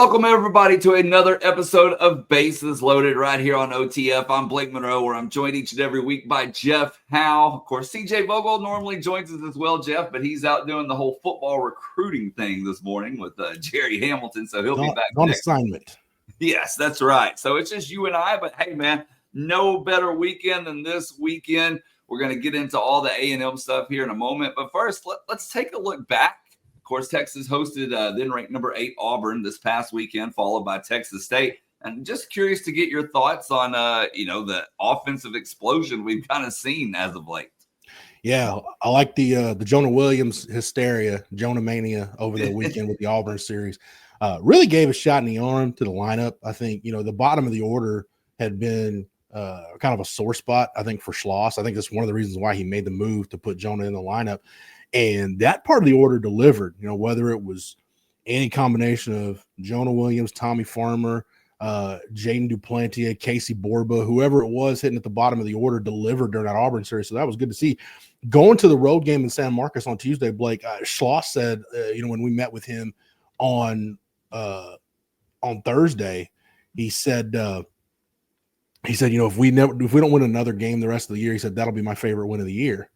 Welcome, everybody, to another episode of Bases Loaded right here on OTF. I'm Blake Munroe, where I'm joined each and every week by Jeff Howe. Of course, CJ Vogel normally joins us as well, Jeff, but he's out doing the whole football recruiting thing this morning with Jerry Hamilton, so he'll be back on assignment. Yes, that's right. So it's just you and I, but hey, man, no better weekend than this weekend. We're going to get into all the A&M stuff here in a moment, but first, let's take a look back. Of course, Texas hosted then ranked number 8 Auburn this past weekend, followed by Texas State. And just curious to get your thoughts on, the offensive explosion we've kind of seen as of late. Yeah, I like the Jonah Williams hysteria, Jonah mania over the weekend with the Auburn series. Really gave a shot in the arm to the lineup. I think, the bottom of the order had been kind of a sore spot, I think, for Schloss. I think that's one of the reasons why he made the move to put Jonah in the lineup. And that part of the order delivered, whether it was any combination of Jonah Williams, Tommy Farmer, Jaden Duplantier, Casey Borba, whoever it was hitting at the bottom of the order delivered during that Auburn series. So that was good to see. Going to the road game in San Marcos on Tuesday, Blake, Schloss said, when we met with him on Thursday, he said, if we don't win another game the rest of the year, he said, that'll be my favorite win of the year.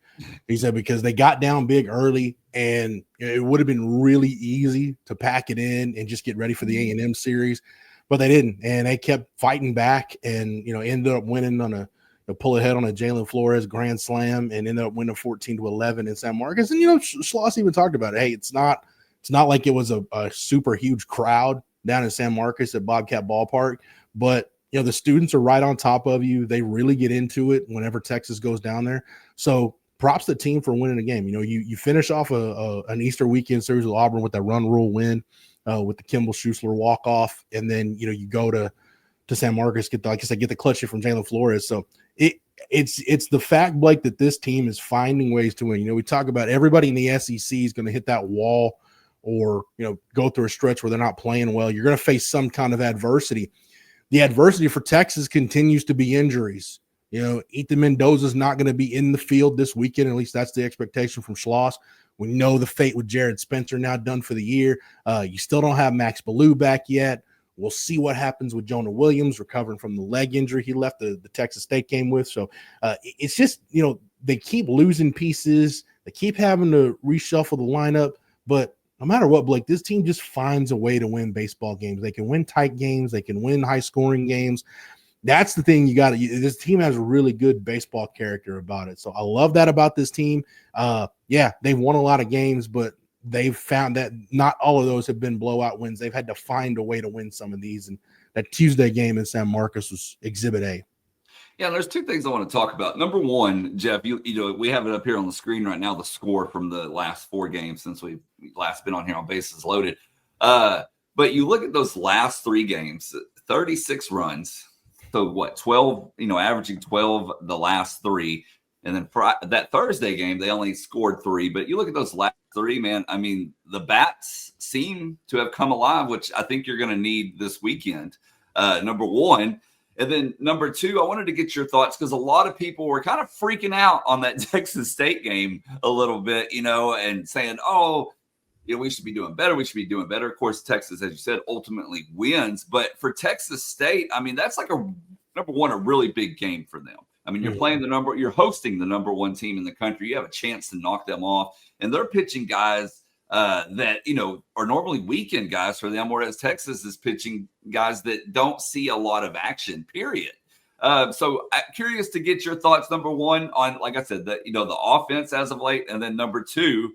He said, because they got down big early and it would have been really easy to pack it in and just get ready for the A&M series, but they didn't. And they kept fighting back and, ended up winning on a pull ahead on a Jalen Flores grand slam and ended up winning 14-11 in San Marcos. And, Schloss even talked about it. Hey, it's not like it was a super huge crowd down in San Marcos at Bobcat Ballpark, but the students are right on top of you. They really get into it whenever Texas goes down there. So props to the team for winning the game. You finish off an Easter weekend series with Auburn with that run rule win with the Kimball Schuessler walk-off, and then, you go to San Marcos, get the clutch hit from Jalen Flores. So it's the fact, Blake, that this team is finding ways to win. We talk about everybody in the SEC is going to hit that wall or, go through a stretch where they're not playing well. You're going to face some kind of adversity. The adversity for Texas continues to be injuries. Ethan Mendoza's not going to be in the field this weekend. At least that's the expectation from Schloss. We know the fate with Jared Spencer now done for the year. You still don't have Max Ballou back yet. We'll see what happens with Jonah Williams recovering from the leg injury he left the Texas State game with. So it's just, they keep losing pieces. They keep having to reshuffle the lineup. But no matter what, Blake, this team just finds a way to win baseball games. They can win tight games. They can win high-scoring games. That's the thing you got to – this team has a really good baseball character about it. So I love that about this team. They've won a lot of games, but they've found that not all of those have been blowout wins. They've had to find a way to win some of these, and that Tuesday game in San Marcos was Exhibit A. Yeah, there's two things I want to talk about. Number one, Jeff, we have it up here on the screen right now, the score from the last 4 games since we've last been on here on Bases Loaded. But you look at those last 3 games, 36 runs. So what, 12, averaging 12 the last 3. And then for that Thursday game, they only scored 3. But you look at those last 3, man, I mean, the bats seem to have come alive, which I think you're going to need this weekend, number one. And then number 2, I wanted to get your thoughts because a lot of people were kind of freaking out on that Texas State game a little bit, and saying, we should be doing better. We should be doing better. Of course, Texas, as you said, ultimately wins. But for Texas State, I mean, that's like number one, a really big game for them. I mean, you're hosting the number 1 team in the country. You have a chance to knock them off. And they're pitching guys that, are normally weekend guys for them, whereas Texas is pitching guys that don't see a lot of action, period. So curious to get your thoughts, number 1, on, like I said, the offense as of late. And then number 2,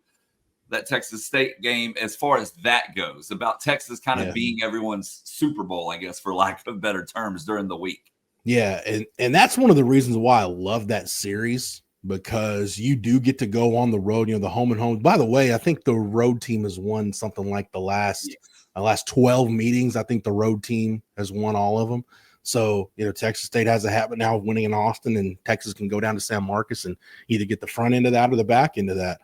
that Texas State game, as far as that goes, about Texas kind of being everyone's Super Bowl, I guess, for lack of better terms, during the week. Yeah, and that's one of the reasons why I love that series, because you do get to go on the road, the home and home. By the way, I think the road team has won something like the last 12 meetings. I think the road team has won all of them. So, Texas State has a habit now of winning in Austin, and Texas can go down to San Marcos and either get the front end of that or the back end of that.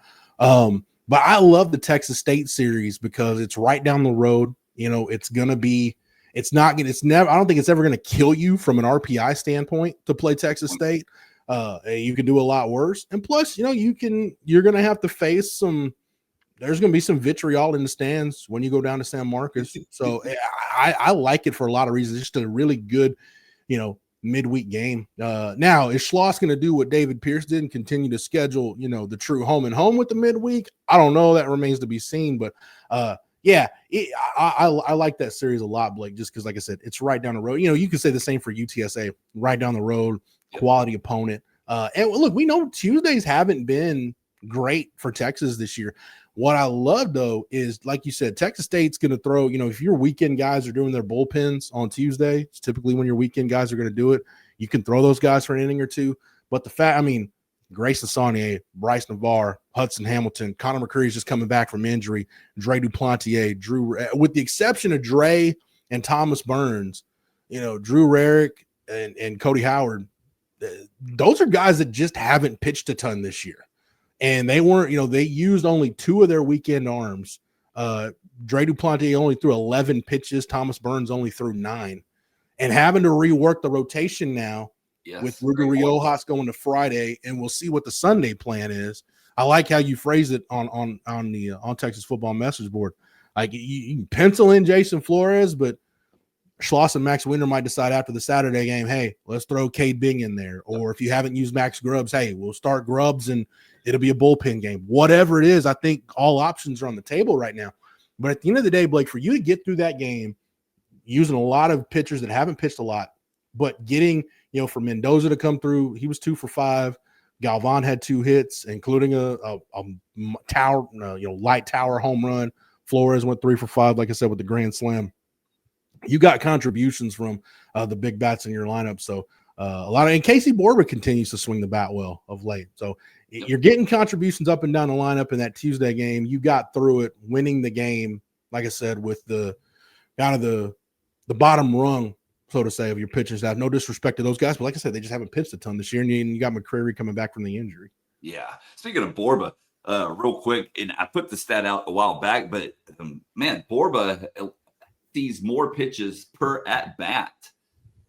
But I love the Texas State series because it's right down the road. It's going to be – I don't think it's ever going to kill you from an RPI standpoint to play Texas State. You can do a lot worse. And plus, you're going to have to face some there's going to be some vitriol in the stands when you go down to San Marcos. So I like it for a lot of reasons. It's just a really good, midweek game. Now, is Schloss going to do what David Pierce did and continue to schedule, the true home and home with the midweek? I don't know. That remains to be seen. But I like that series a lot, Blake, just because, like I said, it's right down the road. You can say the same for UTSA, right down the road, quality opponent. And look, we know Tuesdays haven't been great for Texas this year. What I love, though, is, like you said, Texas State's going to throw, if your weekend guys are doing their bullpens on Tuesday, it's typically when your weekend guys are going to do it, you can throw those guys for an inning or two. But Grayson Saunier, Bryce Navarre, Hudson Hamilton, Connor McCreary's just coming back from injury, Dre Duplantier, with the exception of Dre and Thomas Burns, Drew Rarick and Cody Howard, those are guys that just haven't pitched a ton this year. And they weren't, they used only 2 of their weekend arms. Dre Duplantier only threw 11 pitches. Thomas Burns only threw 9. And having to rework the rotation now with Ruger Riojas going to Friday, and we'll see what the Sunday plan is. I like how you phrase it on the On Texas Football message board. Like you can pencil in Jason Flores, but Schloss and Max Winder might decide after the Saturday game, hey, let's throw Cade Bing in there. Or if you haven't used Max Grubbs, hey, we'll start Grubbs and it'll be a bullpen game. Whatever it is, I think all options are on the table right now. But at the end of the day, Blake, for you to get through that game using a lot of pitchers that haven't pitched a lot, but getting, for Mendoza to come through, he was 2 for 5. Galvan had 2 hits, including a tower, light tower home run. Flores went 3 for 5, like I said, with the grand slam. You got contributions from the big bats in your lineup. So and Casey Borba continues to swing the bat well of late. So you're getting contributions up and down the lineup in that Tuesday game. You got through it, winning the game, like I said, with the kind of the bottom rung, so to say, of your pitching staff. No disrespect to those guys, but like I said, they just haven't pitched a ton this year. And you got McCreary coming back from the injury. Yeah. Speaking of Borba, real quick, and I put the stat out a while back, but Borba sees more pitches per at bat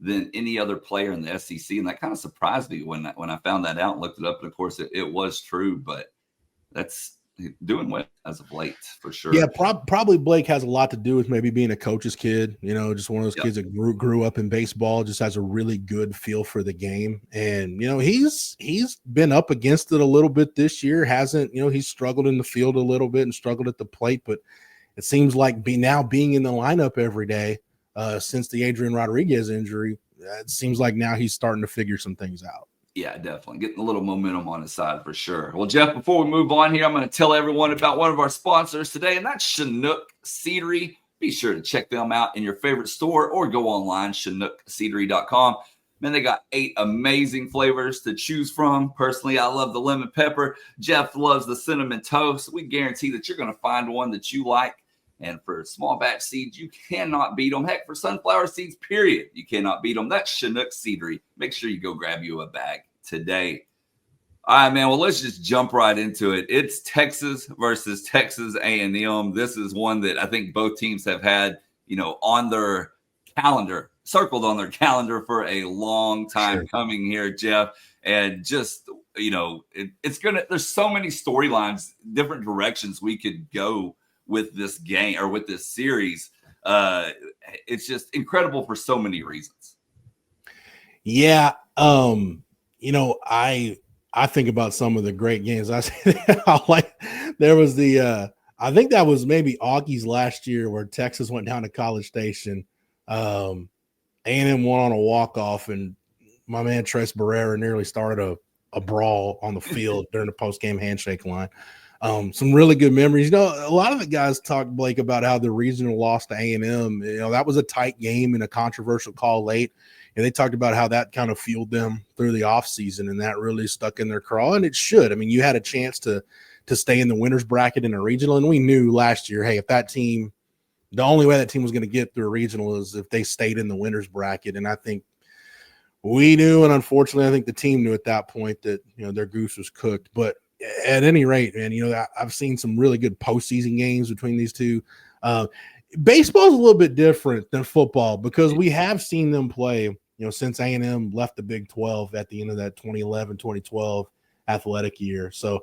than any other player in the SEC, and that kind of surprised me when I found that out and looked it up. And of course, it was true, but that's doing well as of late for sure. Yeah, probably Blake has a lot to do with maybe being a coach's kid. Just one of those kids that grew up in baseball, just has a really good feel for the game. And he's been up against it a little bit this year. Hasn't he's struggled in the field a little bit and struggled at the plate, but it seems like being in the lineup every day since the Adrian Rodriguez injury, it seems like now he's starting to figure some things out. Yeah, definitely. Getting a little momentum on his side for sure. Well, Jeff, before we move on here, I'm going to tell everyone about one of our sponsors today, and that's Chinook Seedery. Be sure to check them out in your favorite store or go online, chinookseedery.com. Man, they got 8 amazing flavors to choose from. Personally, I love the lemon pepper. Jeff loves the cinnamon toast. We guarantee that you're going to find one that you like. And for small batch seeds, you cannot beat them. Heck, for sunflower seeds, period, you cannot beat them. That's Chinook Seedery. Make sure you go grab you a bag today. All right, man. Well, let's just jump right into it. It's Texas versus Texas A&M. This is one that I think both teams have had, on their calendar, circled on their calendar for a long time coming here, Jeff. And just, it's there's so many storylines, different directions we could go with this game or with this series. It's just incredible for so many reasons. Yeah. I think about some of the great games. I there was I think that was maybe Aggies last year where Texas went down to College Station. A&M won on a walk-off, and my man Tres Barrera nearly started a brawl on the field during the post-game handshake line. Some really good memories. A lot of the guys talked, Blake, about how the regional lost to A&M. That was a tight game and a controversial call late. And they talked about how that kind of fueled them through the offseason, and that really stuck in their craw. And it should. You had a chance to stay in the winners bracket in a regional. And we knew last year, hey, if that team, the only way that team was going to get through a regional is if they stayed in the winners bracket. And I think we knew, and unfortunately, I think the team knew at that point that, their goose was cooked. But at any rate, man, I've seen some really good postseason games between these two. Baseball is a little bit different than football because we have seen them play, since A&M left the Big 12 at the end of that 2011-2012 athletic year. So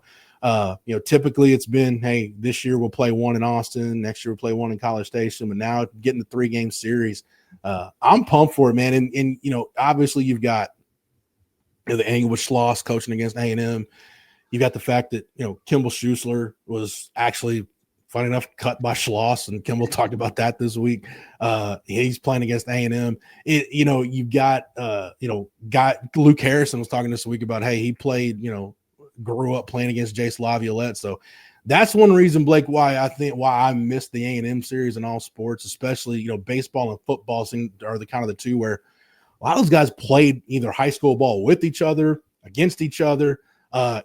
Typically it's been, hey, this year we'll play one in Austin, next year we'll play one in College Station, but now getting the 3-game series, I'm pumped for it, man. And obviously you've got the angle with Schloss coaching against A&M. You got the fact that, Kimball Schuessler was actually, funny enough, cut by Schloss, and Kimball talked about that this week. He's playing against A&M. You've got, Luke Harrison was talking this week about, hey, he played, grew up playing against Jace Laviolette. So that's one reason, Blake, why I missed the A&M series in all sports, especially, baseball and football are the kind of the two where a lot of those guys played either high school ball with each other, against each other.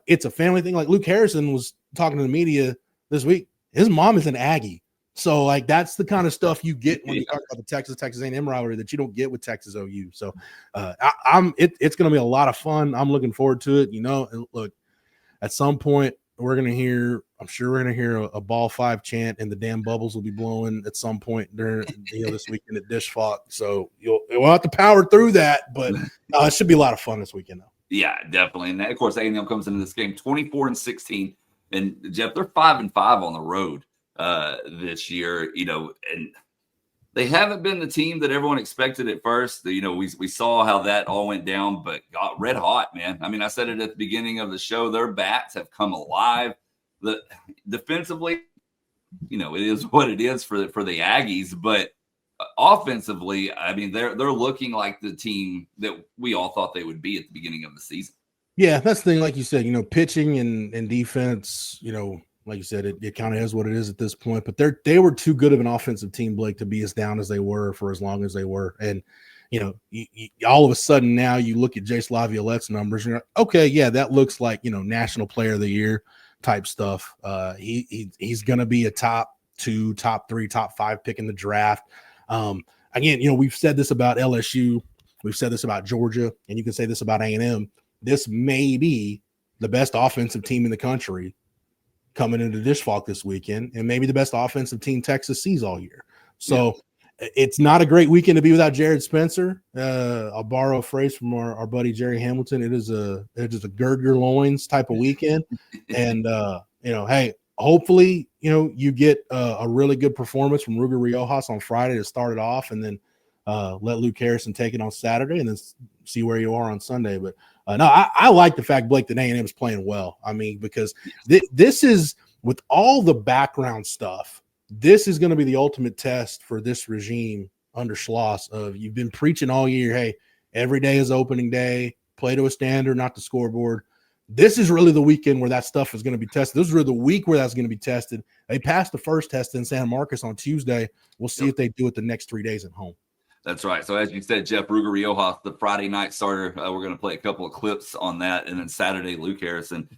It's a family thing. Like Luke Harrison was talking to the media this week. His mom is an Aggie. So, like, that's the kind of stuff you get when you talk about the Texas A&M rivalry that you don't get with Texas OU. So, it's going to be a lot of fun. I'm looking forward to it. And look, at some point we're going to hear a ball 5 chant, and the damn bubbles will be blowing at some point during this weekend at Dish Falk. So we'll have to power through that, but it should be a lot of fun this weekend, though. Yeah, definitely. And of course, A&M comes into this game 24-16. And Jeff, they're 5-5 on the road this year, and they haven't been the team that everyone expected at first. We saw how that all went down, but got red hot, man. I mean, I said it at the beginning of the show, their bats have come alive. Defensively, it is what it is for the Aggies, but offensively, I mean, they're looking like the team that we all thought they would be at the beginning of the season. Yeah, that's the thing. Like you said, pitching and defense, like you said, it kind of is what it is at this point. But they were too good of an offensive team, Blake, to be as down as they were for as long as they were. And, all of a sudden now you look at Jace Laviolette's numbers, and you're like, okay, yeah, that looks like, National Player of the Year type stuff. He's going to be a top 2, top 3, top 5 pick in the draft. Again, we've said this about LSU. We've said this about Georgia, and you can say this about A&M. This may be the best offensive team in the country coming into Dish Falk this weekend, and maybe the best offensive team Texas sees all year. So It's not a great weekend to be without Jared Spencer. I'll borrow a phrase from our buddy Jerry Hamilton. It is a gird your loins type of weekend. And, hey, hopefully, you get a really good performance from Ruger Riojas on Friday to start it off, and then let Luke Harrison take it on Saturday, and then see where you are on Sunday. But no, I like the fact, Blake, that A&M is playing well. I mean, because this is, with all the background stuff, this is going to be the ultimate test for this regime under Schloss. You've been preaching all year, hey, every day is opening day, play to a standard, not the scoreboard. This is really the weekend where that stuff is going to be tested. This is really the week where that's going to be tested. They passed the first test in San Marcos on Tuesday. We'll see if they do it the next 3 days at home. That's right. So as you said, Jeff, Ruger Riojas, the Friday night starter, we're going to play a couple of clips on that. And then Saturday, Luke Harrison.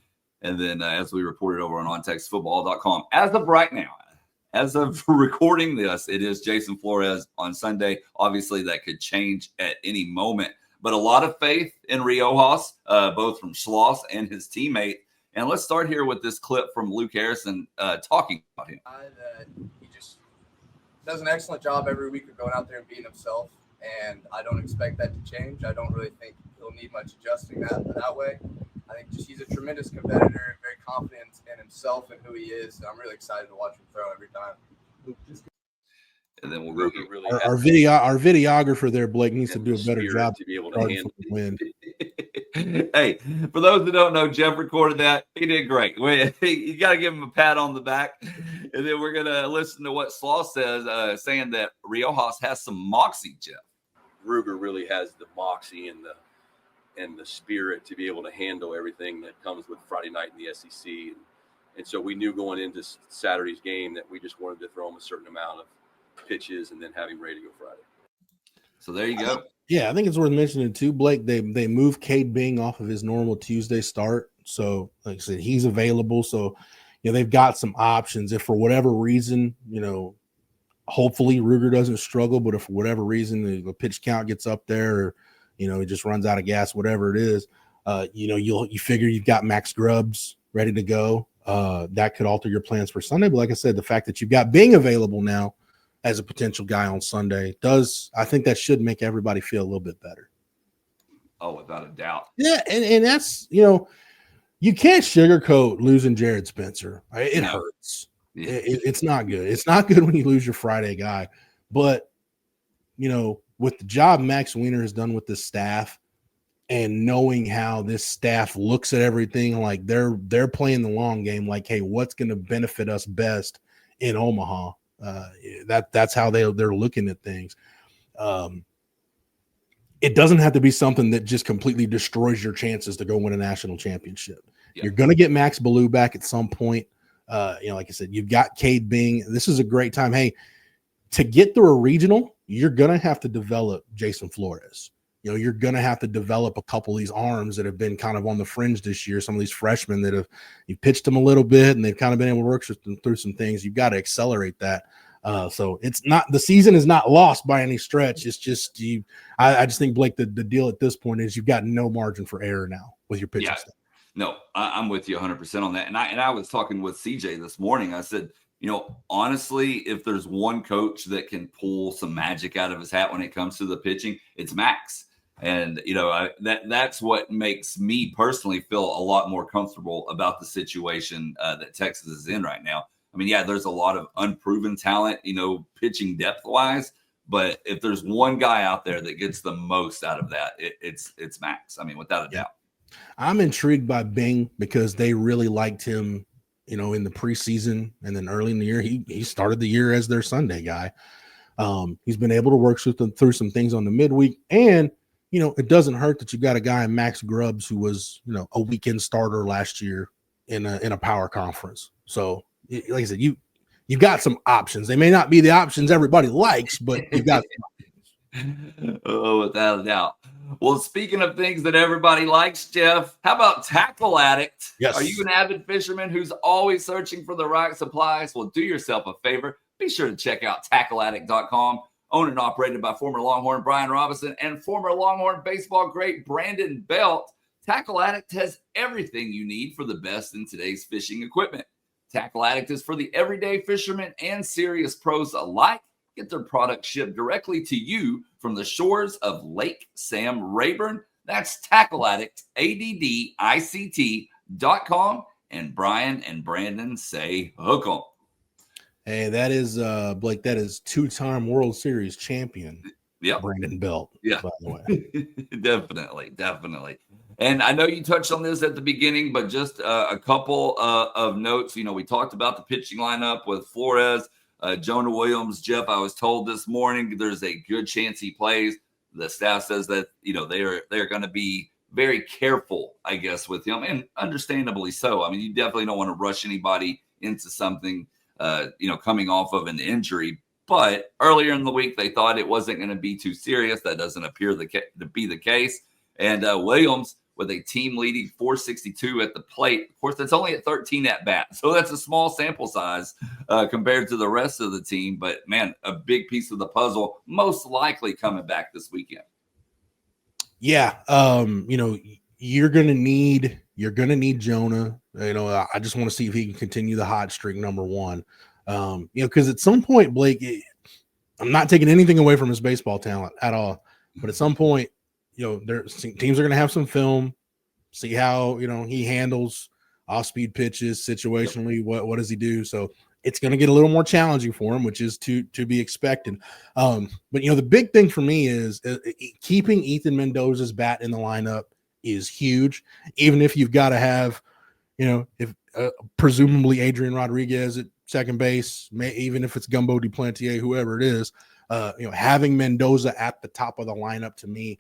And then as we reported over on ontexasfootball.com, as of right now, as of recording this, it is Jason Flores on Sunday. Obviously, that could change at any moment. But a lot of faith in Riojas, both from Schloss and his teammate. And let's start here with this clip from Luke Harrison talking about him. He just does an excellent job every week of going out there and being himself. And I don't expect that to change. I don't really think he'll need much adjusting that way. I think just he's a tremendous competitor and very confident in himself and who he is. And I'm really excited to watch him throw every time. And then we'll our videographer there, Blake, needs to do a better job to be able to handle the win. Hey, for those that don't know, Jeff recorded that. He did great. You got to give him a pat on the back. And then we're going to listen to what Schloss says, saying that Riojas has some moxie, Jeff. Ruger really has the moxie and the spirit to be able to handle everything that comes with Friday night in the SEC. And so we knew going into Saturday's game that we just wanted to throw him a certain amount of pitches and then have him ready to go Friday. So there you go. Yeah, I think it's worth mentioning too, Blake. They moved Cade Bing off of his normal Tuesday start. So like I said, he's available. So, they've got some options. If for whatever reason, hopefully Ruger doesn't struggle, but if for whatever reason the pitch count gets up there, or, he just runs out of gas, whatever it is, you figure you've got Max Grubbs ready to go. That could alter your plans for Sunday. But like I said, the fact that you've got Bing available now as a potential guy on Sunday I think that should make everybody feel a little bit better. Oh, without a doubt. Yeah. And that's, you can't sugarcoat losing Jared Spencer. It No. hurts. Yeah. It's not good. It's not good when you lose your Friday guy. But, with the job Max Weiner has done with this staff and knowing how this staff looks at everything, like they're playing the long game, like, hey, what's going to benefit us best in Omaha? That's how they're looking at things. It doesn't have to be something that just completely destroys your chances to go win a national championship. Yeah. You're going to get Max Ballou back at some point. Like I said, you've got Cade Bing. This is a great time. Hey, to get through a regional, you're going to have to develop Jason Flores. You're going to have to develop a couple of these arms that have been kind of on the fringe this year. Some of these freshmen that you pitched them a little bit and they've kind of been able to work through some things. You've got to accelerate that. So it's not, the season is not lost by any stretch. It's just I just think, Blake, the deal at this point is you've got no margin for error now with your pitching staff. No, I'm with you 100% on that. And I was talking with CJ this morning. I said, honestly, if there's one coach that can pull some magic out of his hat when it comes to the pitching, it's Max. And, that's what makes me personally feel a lot more comfortable about the situation that Texas is in right now. I mean, yeah, there's a lot of unproven talent, pitching depth wise. But if there's one guy out there that gets the most out of that, it's Max. I mean, without a doubt. I'm intrigued by Bing because they really liked him, in the preseason, and then early in the year, he started the year as their Sunday guy. He's been able to work through some things on the midweek, and it doesn't hurt that you've got a guy, Max Grubbs, who was a weekend starter last year in a power conference. So, like I said, you've got some options. They may not be the options everybody likes, but you've got Oh, without a doubt. Well, speaking of things that everybody likes, Jeff, how about Tackle Addict? Yes. Are you an avid fisherman who's always searching for the right supplies? Well, do yourself a favor. Be sure to check out tackleaddict.com. Owned and operated by former Longhorn Brian Robinson and former Longhorn baseball great Brandon Belt. Tackle Addict has everything you need for the best in today's fishing equipment. Tackle Addict is for the everyday fisherman and serious pros alike. Get their product shipped directly to you from the shores of Lake Sam Rayburn. That's Tackle Addict, ADDICT.com. And Brian and Brandon say hook 'em. Hey, that is Blake. That is two-time World Series champion. Yep. Brandon Belt. Yeah, by the way. definitely. And I know you touched on this at the beginning, but just a couple of notes. We talked about the pitching lineup with Flores, Jonah Williams. Jeff, I was told this morning there's a good chance he plays. The staff says that they're going to be very careful, I guess, with him, and understandably so. I mean, you definitely don't want to rush anybody into something, coming off of an injury. But earlier in the week, they thought it wasn't going to be too serious. That doesn't appear to be the case. And Williams, with a team-leading 462 at the plate. Of course, that's only at 13 at-bats, so that's a small sample size compared to the rest of the team. But, man, a big piece of the puzzle, most likely coming back this weekend. Yeah, you're gonna need Jonah. I just want to see if he can continue the hot streak. Number one, because at some point, Blake, I'm not taking anything away from his baseball talent at all, but at some point, teams are going to have some film, see how, he handles off-speed pitches situationally. What does he do? So it's going to get a little more challenging for him, which is to be expected. But, the big thing for me is keeping Ethan Mendoza's bat in the lineup is huge, even if you've got to have, if presumably Adrian Rodriguez at second base, even if it's Gumbo Duplantier, whoever it is, having Mendoza at the top of the lineup, to me,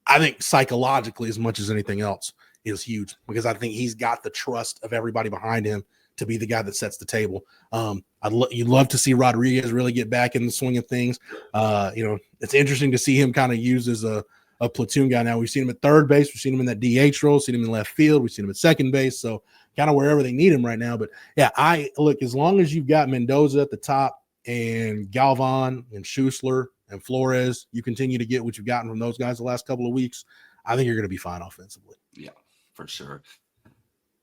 I think psychologically, as much as anything else, is huge, because I think he's got the trust of everybody behind him to be the guy that sets the table. You'd love to see Rodriguez really get back in the swing of things. It's interesting to see him kind of used as a platoon guy. Now we've seen him at third base, we've seen him in that DH role, seen him in left field, we've seen him at second base. So kind of wherever they need him right now. But yeah, as long as you've got Mendoza at the top and Galvan and Schussler and Flores, you continue to get what you've gotten from those guys the last couple of weeks, I think you're going to be fine offensively. Yeah, for sure.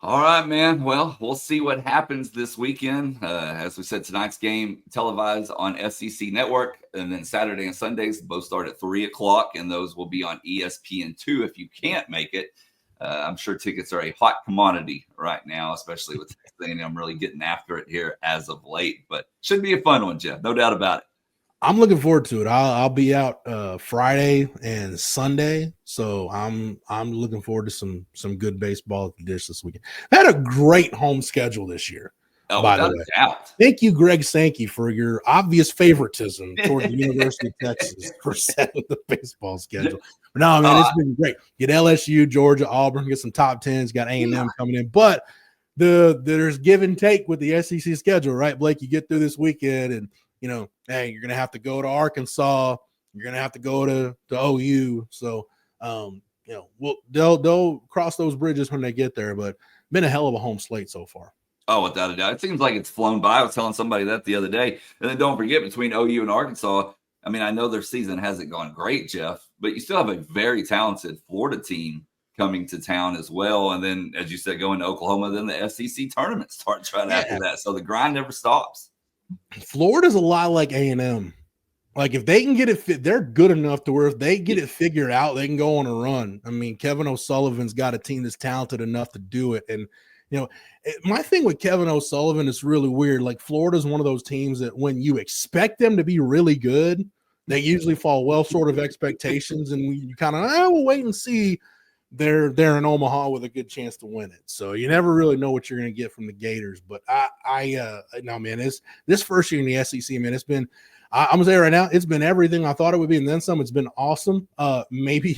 All right, man. Well, we'll see what happens this weekend. As we said, tonight's game televised on SEC Network, and then Saturday and Sundays both start at 3:00, and those will be on ESPN2 if you can't make it. I'm sure tickets are a hot commodity right now, especially with I'm really getting after it here as of late. But should be a fun one, Jeff. No doubt about it. I'm looking forward to it. I'll be out Friday and Sunday, so I'm looking forward to some good baseball at the Dish this weekend. I had a great home schedule this year. Oh, by the without way, a doubt. Thank you, Greg Sankey, for your obvious favoritism toward the University of Texas for setting the baseball schedule. But no, man, it's been great. Get LSU, Georgia, Auburn, get some top 10s, got A&M coming in. But there's give and take with the SEC schedule, right, Blake? You get through this weekend and, hey, you're going to have to go to Arkansas. You're going to have to go to OU. So, they'll cross those bridges when they get there. But been a hell of a home slate so far. Oh, without a doubt. It seems like it's flown by. I was telling somebody that the other day. And then don't forget, between OU and Arkansas, I mean, I know their season hasn't gone great, Jeff, but you still have a very talented Florida team coming to town as well. And then, as you said, going to Oklahoma, then the SEC tournament starts right after that. So the grind never stops. Florida's a lot like A&M. Like, if they can get it, they're good enough to where if they get it figured out, they can go on a run. I mean, Kevin O'Sullivan's got a team that's talented enough to do it. And, my thing with Kevin O'Sullivan is really weird. Like, Florida's one of those teams that when you expect them to be really good, they usually fall well short of expectations. And you kind of, we'll wait and see. They're in Omaha with a good chance to win it. So you never really know what you're going to get from the Gators. But this first year in the SEC, man, it's been, I'm going to say right now, it's been everything I thought it would be. And then some. It's been awesome. Maybe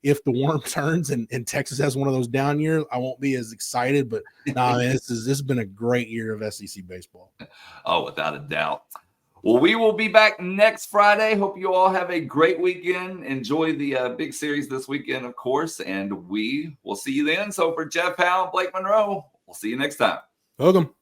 if the worm turns and Texas has one of those down years, I won't be as excited. But man, this has been a great year of SEC baseball. Oh, without a doubt. Well, we will be back next Friday. Hope you all have a great weekend. Enjoy the big series this weekend, of course, and we will see you then. So for Jeff Howe, Blake Munroe, we'll see you next time. Welcome.